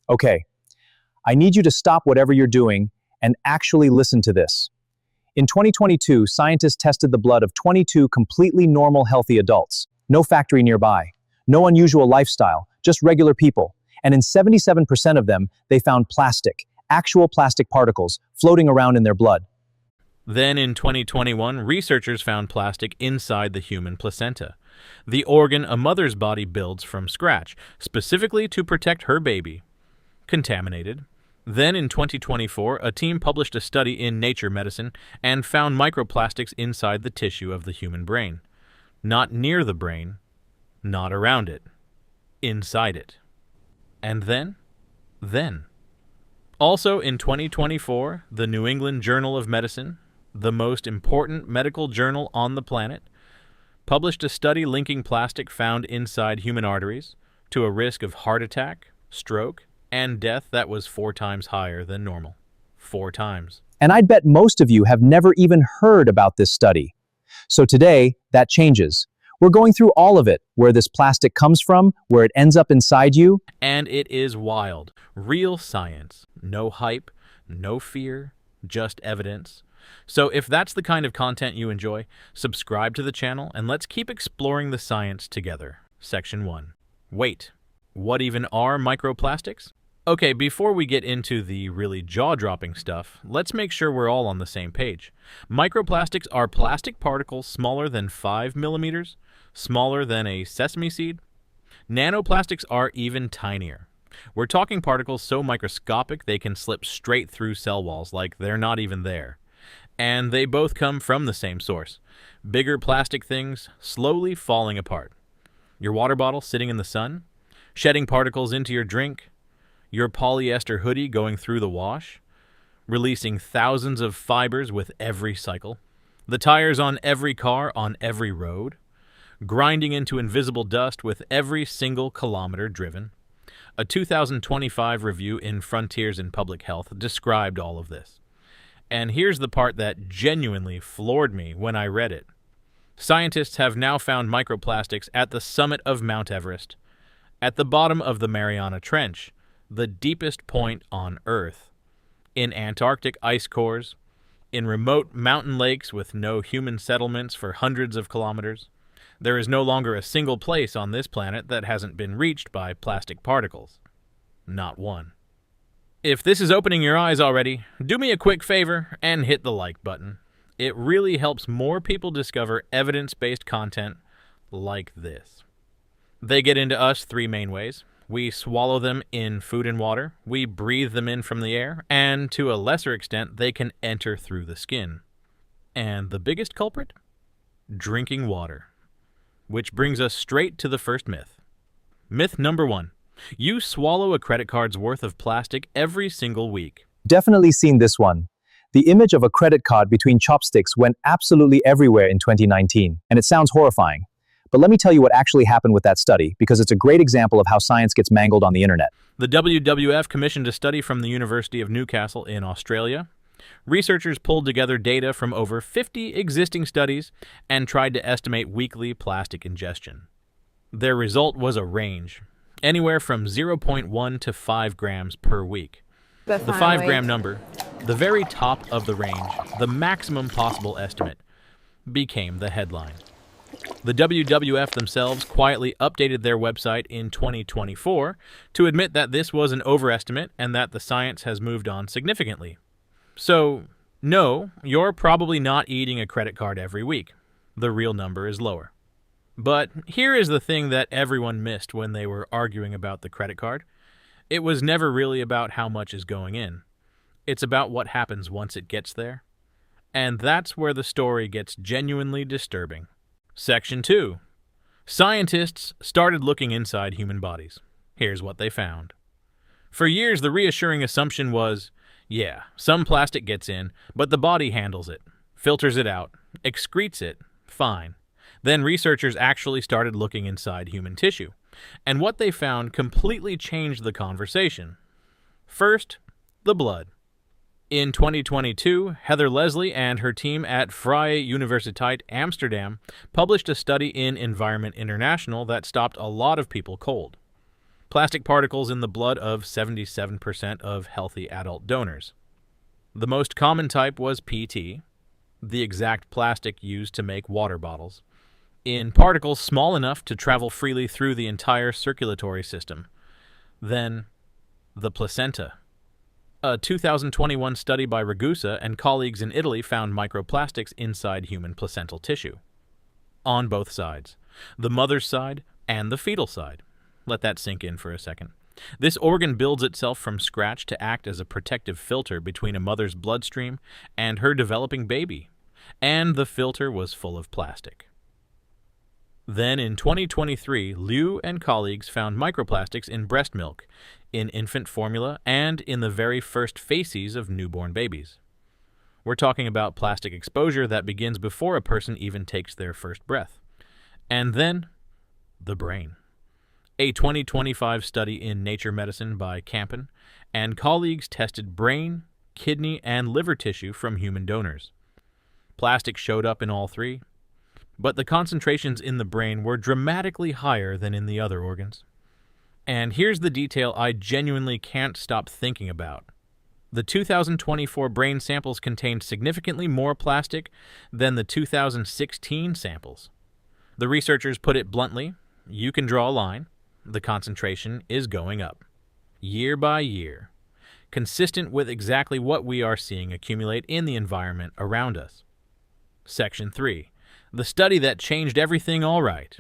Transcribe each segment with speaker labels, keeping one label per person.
Speaker 1: Okay, I need you to stop whatever you're doing and actually listen to this. In 2022, scientists tested the blood of 22 completely normal, healthy adults. No factory nearby, no unusual lifestyle, just regular people. And in 77% of them, they found plastic, actual plastic particles, floating around in their blood.
Speaker 2: Then in 2021, researchers found plastic inside the human placenta, the organ a mother's body builds from scratch, specifically to protect her baby. Contaminated. Then in 2024, a team published a study in Nature Medicine and found microplastics inside the tissue of the human brain. Not near the brain, not around it, inside it. And then. Also in 2024, the New England Journal of Medicine, the most important medical journal on the planet, published a study linking plastic found inside human arteries to a risk of heart attack, stroke, and death that was 4 times higher than normal. 4 times.
Speaker 1: And I'd bet most of you have never even heard about this study. So today, that changes. We're going through all of it, where this plastic comes from, where it ends up inside you.
Speaker 2: And it is wild. Real science. No hype, no fear, just evidence. So if that's the kind of content you enjoy, subscribe to the channel and let's keep exploring the science together. Section 1. Wait, what even are microplastics? Okay, before we get into the really jaw-dropping stuff, let's make sure we're all on the same page. Microplastics are plastic particles smaller than 5 millimeters, smaller than a sesame seed. Nanoplastics are even tinier. We're talking particles so microscopic they can slip straight through cell walls like they're not even there. And they both come from the same source. Bigger plastic things slowly falling apart. Your water bottle sitting in the sun, shedding particles into your drink, your polyester hoodie going through the wash, releasing thousands of fibers with every cycle, the tires on every car on every road, grinding into invisible dust with every single kilometer driven. A 2025 review in Frontiers in Public Health described all of this. And here's the part that genuinely floored me when I read it. Scientists have now found microplastics at the summit of Mount Everest, at the bottom of the Mariana Trench, the deepest point on Earth, in Antarctic ice cores, in remote mountain lakes with no human settlements for hundreds of kilometers. There is no longer a single place on this planet that hasn't been reached by plastic particles. Not one. If this is opening your eyes already, do me a quick favor and hit the like button. It really helps more people discover evidence-based content like this. They get into us 3 main ways. We swallow them in food and water, we breathe them in from the air, and to a lesser extent, they can enter through the skin. And the biggest culprit? Drinking water. Which brings us straight to the first myth. Myth number 1. You swallow a credit card's worth of plastic every single week.
Speaker 1: Definitely seen this one. The image of a credit card between chopsticks went absolutely everywhere in 2019, and it sounds horrifying. But let me tell you what actually happened with that study, because it's a great example of how science gets mangled on the internet.
Speaker 2: The WWF commissioned a study from the University of Newcastle in Australia. Researchers pulled together data from over 50 existing studies and tried to estimate weekly plastic ingestion. Their result was a range, anywhere from 0.1 to 5 grams per week. The 5-gram number, the very top of the range, the maximum possible estimate, became the headline. The WWF themselves quietly updated their website in 2024 to admit that this was an overestimate and that the science has moved on significantly. So, no, you're probably not eating a credit card every week. The real number is lower. But here is the thing that everyone missed when they were arguing about the credit card. It was never really about how much is going in. It's about what happens once it gets there. And that's where the story gets genuinely disturbing. Section 2. Scientists started looking inside human bodies. Here's what they found. For years, the reassuring assumption was, yeah, some plastic gets in, but the body handles it, filters it out, excretes it, fine. Then researchers actually started looking inside human tissue, and what they found completely changed the conversation. First, the blood. In 2022, Heather Leslie and her team at Vrije Universiteit Amsterdam published a study in Environment International that stopped a lot of people cold. Plastic particles in the blood of 77% of healthy adult donors. The most common type was PT, the exact plastic used to make water bottles, in particles small enough to travel freely through the entire circulatory system. Then, the placenta. A 2021 study by Ragusa and colleagues in Italy found microplastics inside human placental tissue. On both sides, the mother's side and the fetal side. Let that sink in for a second. This organ builds itself from scratch to act as a protective filter between a mother's bloodstream and her developing baby, and the filter was full of plastic. Then in 2023, Liu and colleagues found microplastics in breast milk, in infant formula, and in the very first faeces of newborn babies. We're talking about plastic exposure that begins before a person even takes their first breath. And then, the brain. A 2025 study in Nature Medicine by Campen and colleagues tested brain, kidney, and liver tissue from human donors. Plastic showed up in all three, but the concentrations in the brain were dramatically higher than in the other organs. And here's the detail I genuinely can't stop thinking about. The 2024 brain samples contained significantly more plastic than the 2016 samples. The researchers put it bluntly, you can draw a line. The concentration is going up, year by year, consistent with exactly what we are seeing accumulate in the environment around us. Section 3. The study that changed everything all right.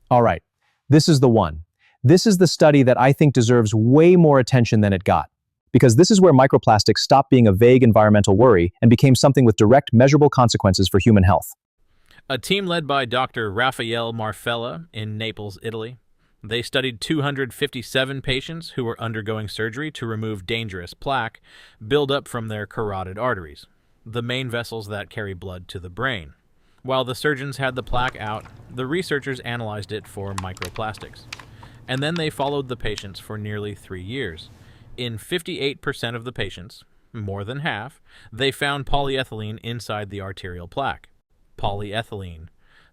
Speaker 1: All right, this is the one. This is the study that I think deserves way more attention than it got, because this is where microplastics stopped being a vague environmental worry and became something with direct, measurable consequences for human health.
Speaker 2: A team led by Dr. Raffaele Marfella in Naples, Italy. They studied 257 patients who were undergoing surgery to remove dangerous plaque buildup from their carotid arteries, the main vessels that carry blood to the brain. While the surgeons had the plaque out, the researchers analyzed it for microplastics. And then they followed the patients for nearly 3 years. In 58% of the patients, more than half, they found polyethylene inside the arterial plaque. Polyethylene,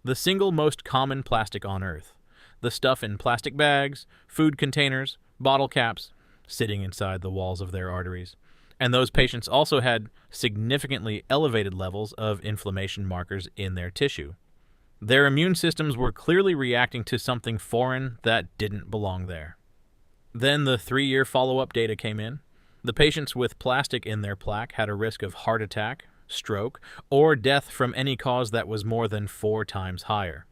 Speaker 2: the single most common plastic on Earth. The stuff in plastic bags, food containers, bottle caps, sitting inside the walls of their arteries. And those patients also had significantly elevated levels of inflammation markers in their tissue. Their immune systems were clearly reacting to something foreign that didn't belong there. Then the 3-year follow-up data came in. The patients with plastic in their plaque had a risk of heart attack, stroke, or death from any cause that was more than 4 times higher.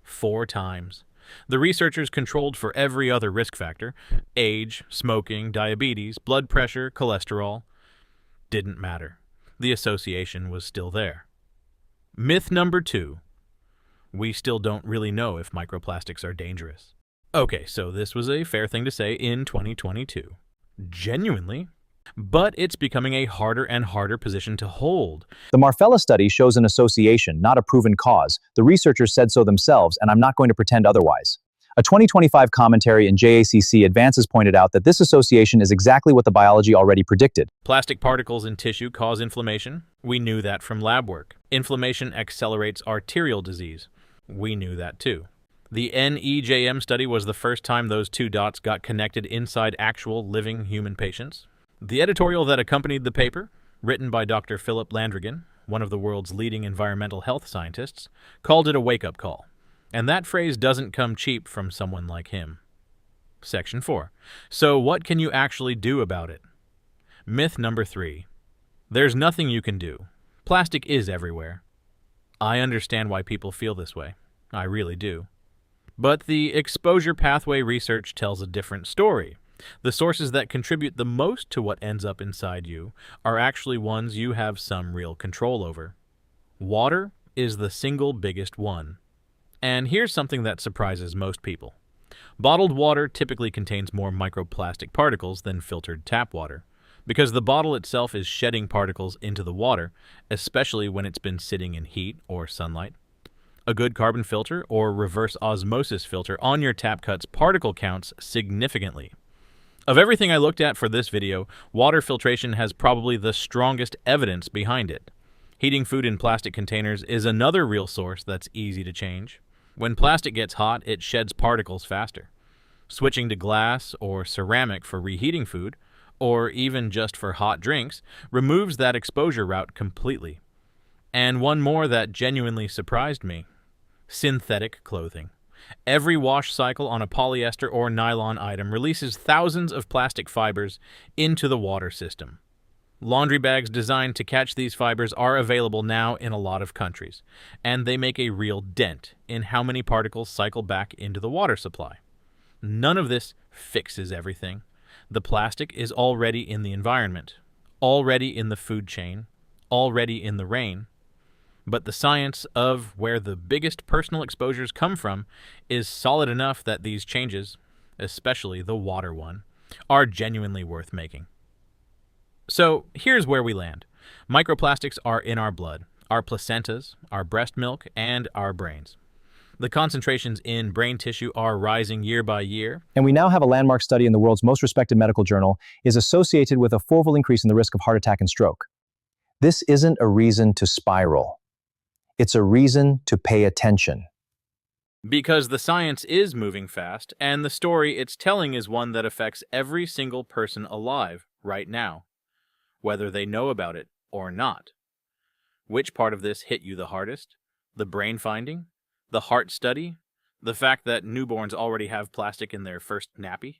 Speaker 2: 4 times. The researchers controlled for every other risk factor, age, smoking, diabetes, blood pressure, cholesterol. Didn't matter. The association was still there. Myth number 2. We still don't really know if microplastics are dangerous. Okay, so this was a fair thing to say in 2022. Genuinely. But it's becoming a harder and harder position to hold.
Speaker 1: The Marfella study shows an association, not a proven cause. The researchers said so themselves, and I'm not going to pretend otherwise. A 2025 commentary in JACC Advances pointed out that this association is exactly what the biology already predicted.
Speaker 2: Plastic particles in tissue cause inflammation. We knew that from lab work. Inflammation accelerates arterial disease. We knew that too. The NEJM study was the first time those 2 dots got connected inside actual living human patients. The editorial that accompanied the paper, written by Dr. Philip Landrigan, one of the world's leading environmental health scientists, called it a wake-up call. And that phrase doesn't come cheap from someone like him. Section 4. So what can you actually do about it? Myth number 3. There's nothing you can do. Plastic is everywhere. I understand why people feel this way. I really do. But the exposure pathway research tells a different story. The sources that contribute the most to what ends up inside you are actually ones you have some real control over. Water is the single biggest one. And here's something that surprises most people. Bottled water typically contains more microplastic particles than filtered tap water, because the bottle itself is shedding particles into the water, especially when it's been sitting in heat or sunlight. A good carbon filter or reverse osmosis filter on your tap cuts particle counts significantly. Of everything I looked at for this video, water filtration has probably the strongest evidence behind it. Heating food in plastic containers is another real source that's easy to change. When plastic gets hot, it sheds particles faster. Switching to glass or ceramic for reheating food, or even just for hot drinks, removes that exposure route completely. And one more that genuinely surprised me: synthetic clothing. Every wash cycle on a polyester or nylon item releases thousands of plastic fibers into the water system. Laundry bags designed to catch these fibers are available now in a lot of countries, and they make a real dent in how many particles cycle back into the water supply. None of this fixes everything. The plastic is already in the environment, already in the food chain, already in the rain. But the science of where the biggest personal exposures come from is solid enough that these changes, especially the water one, are genuinely worth making. So here's where we land. Microplastics are in our blood, our placentas, our breast milk, and our brains. The concentrations in brain tissue are rising year by year.
Speaker 1: And we now have a landmark study in the world's most respected medical journal is associated with a fourfold increase in the risk of heart attack and stroke. This isn't a reason to spiral. It's a reason to pay attention.
Speaker 2: Because the science is moving fast, and the story it's telling is one that affects every single person alive right now, whether they know about it or not. Which part of this hit you the hardest? The brain finding? The heart study? The fact that newborns already have plastic in their first nappy?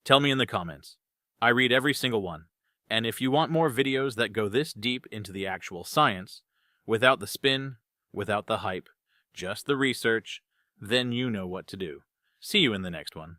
Speaker 2: Tell me in the comments. I read every single one, and if you want more videos that go this deep into the actual science, without the spin, without the hype, just the research, then you know what to do. See you in the next one.